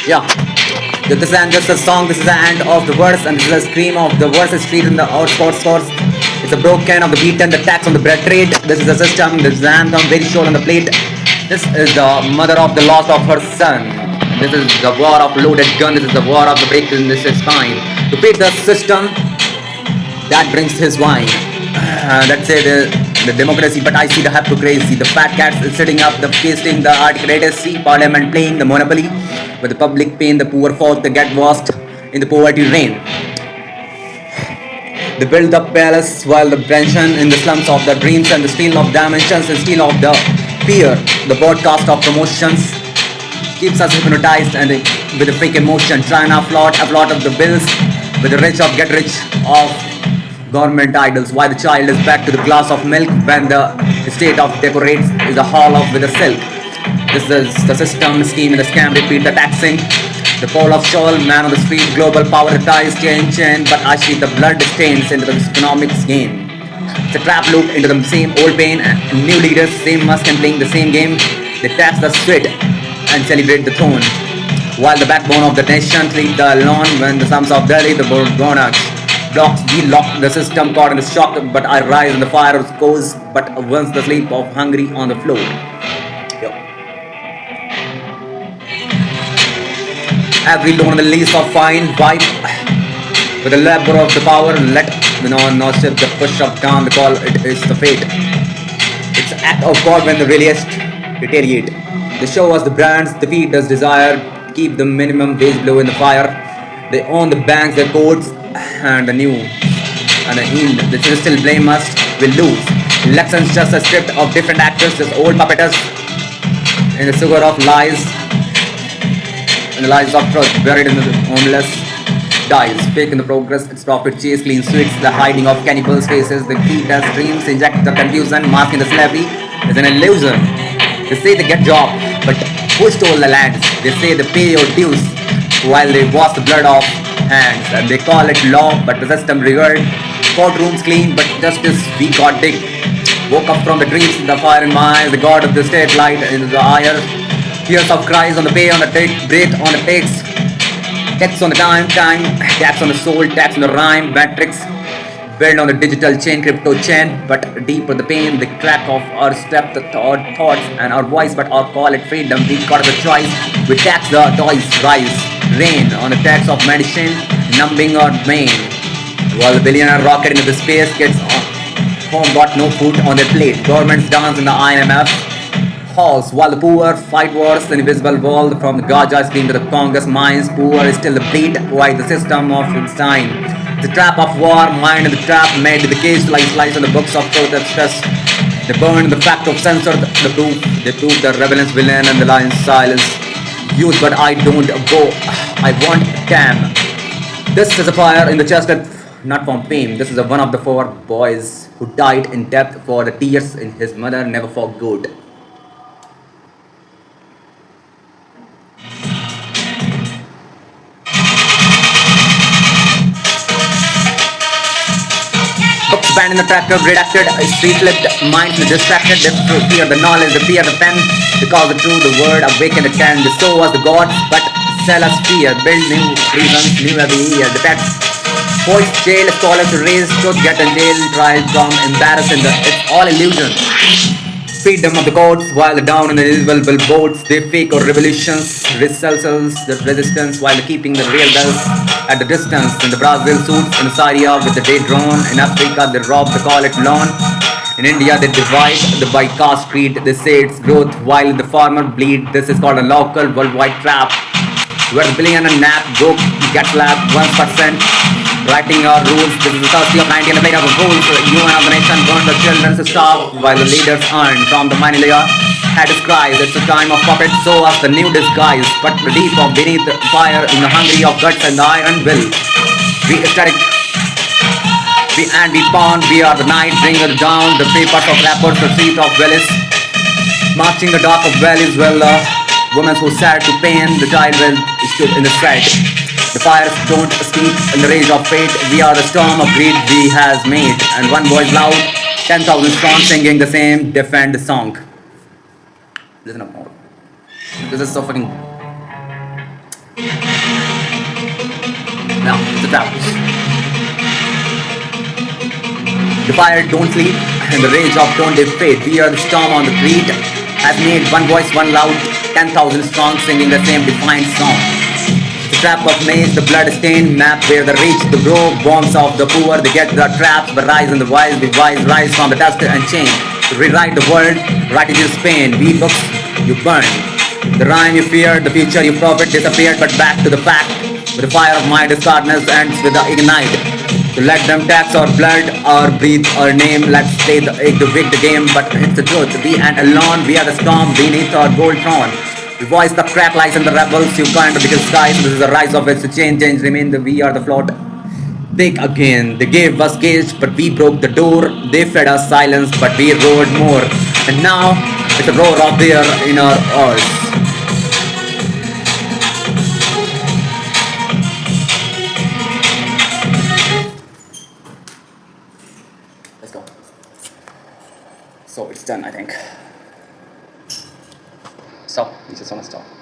Yeah. This is just a song, this is the end of the verse, and this is a scream of the verse is street in the outskirts source. It's a broken of the beaten, the tax on the bread trade. This is the system, this is the anthem, very short on the plate. This is the mother of the loss of her son. This is the war of loaded gun, this is the war of the break in this spine. To beat the system that brings his wine. Let's say the democracy, but I see the hypocrisy. The fat cats is sitting up, the feasting, the aristocracy, parliament playing the monopoly. With the public pain, the poor folk, they get lost in the poverty reign. They build the palace while the pension in the slums of the dreams and the steal of dimensions and steal of the fear. The broadcast of promotions keeps us hypnotized and with a fake emotion, trying to float of the bills with the rich of get rich of government idols. Why the child is back to the glass of milk when the state of decorates is a hall of with a silk. This is the system, scheme, and the scam, repeat the taxing. The pole of shoal, man on the street, global power ties, chain, but I see the blood stains into the economics game. It's a trap loop into the same old pain, and new leaders, same musk and playing the same game. They tax the sweat and celebrate the throne. While the backbone of the nation sleep the alone when the sums of Delhi, the monarchs blocks de-lock the system caught in the shock, but I rise in the fire of scores, but once the sleep of hungry on the floor. Yo. Every loan on the lease of fine vibe with the labor of the power and let the non-nostril the push up down the call, it is the fate. It's an act of God when the realist retaliate. They show us the brands, the feed us desire, keep the minimum wage below in the fire. They own the banks, the courts, and the new and the end. They still blame us, we lose. Elections just a script of different actors, just old puppeteers in the sugar of lies, and the lies of truth buried in the homeless dies. Fake in the progress, it's profit chase, clean sweets, the hiding of cannibals' faces, the feed us dreams, inject the confusion, masking the slavery is an illusion. They say they get job, but who stole the lands? They say they pay your dues while they wash the blood off hands, and they call it law, but the system rigid. Courtrooms clean, but justice we got dig. Woke up from the dreams, the fire in my eyes, the god of the state light in the ire. Tears of cries on the pay, on the take, breath on the takes. Tax on the time, tax on the soul, tax on the rhyme, matrix. Build on the digital chain, crypto chain, but deeper the pain, the crack of our step, the thoughts and our voice, but our call it freedom, we got the choice. We tax the toys, rise, rain on the tax of medicine, numbing our main. While the billionaire rocket into the space gets home, got no food on their plate. Governments dance in the IMF halls, while the poor fight wars, an invisible wall from the Gaza screen to the Congress mines. Poor is still the bleed, why the system of Einstein. The trap of war, mind in the trap, made the case like slice on the books of truth and stress. They burn the fact of censored the proof. They prove the rebellious villain and the lion's silence. Youth, but I don't go. I want damn. This is a fire in the chest that not from fame. This is one of the 4 boys who died in depth for the tears in his mother never forgot. Books banned in the tractor, redacted, street flipped, minds distracted, they fear the knowledge, they fear the pen, because the truth, the word, awaken the ten, they sow us the gods, but sell us fear, build new reasons, new every year, the pets, poets, jail, scholars, raise, truth, get in jail, trial, from embarrassing, it's all illusion. Freedom of the courts, while the down in the invisible boats, they fake or revolutions, results, the resistance, while keeping the real bells at the distance. In the Brazil suits, in Syria with the day drone, in Africa they rob, they call it loan. In India they divide the by caste creed, they say it's growth, while the farmer bleed. This is called a local worldwide trap, where the billionaire nap, joke, get slapped 1%. Writing our rules, this is the thirsty of 90 and the made up of rules. You and the nation burn the children to starve while the leaders earn from the money layer. Had described, it's a time of puppets, so us the new disguise. But the deep of beneath the fire in the hungry of guts and the iron will. We aesthetic, we and we pawn, we are the night, bring it down. The papers of rappers, the street of Willis. Marching the dark of valleys, well, women who sad to pain, the child well stood in the side. The fires don't speak in the rage of fate. We are the storm of greed we has made. And one voice loud, 10,000 strong singing the same, defend the song. Listen up more. This is so fucking Now, it's a trap. The fire don't sleep, and the rage of don't fade. We are the storm on the beat, has made one voice, one loud, 10,000 strong, singing the same defined song. The trap of maze, the blood-stained map where the rich, the broke, bombs of the poor, they get the traps, but rise and the wise rise from the dust and chain. To rewrite the world, write it in Spain. We books, you burn. The rhyme you feared, the future you profit disappeared, but back to the fact. With the fire of my discardness ends with the ignite. To let them tax our blood, our breathe, our name. Let's play the egg to wig the game, but it's the truth. We and alone, we are the storm beneath our gold throne. We voice the crap lies and the rebels. You can't the biggest skies. This is the rise of it. To change, remain. We are the float. Big again. They gave us cage, but we broke the door. They fed us silence, but we roared more. And now it's a roar of their inner ears. Let's go. So it's done, I think. Stop. You just want to stop.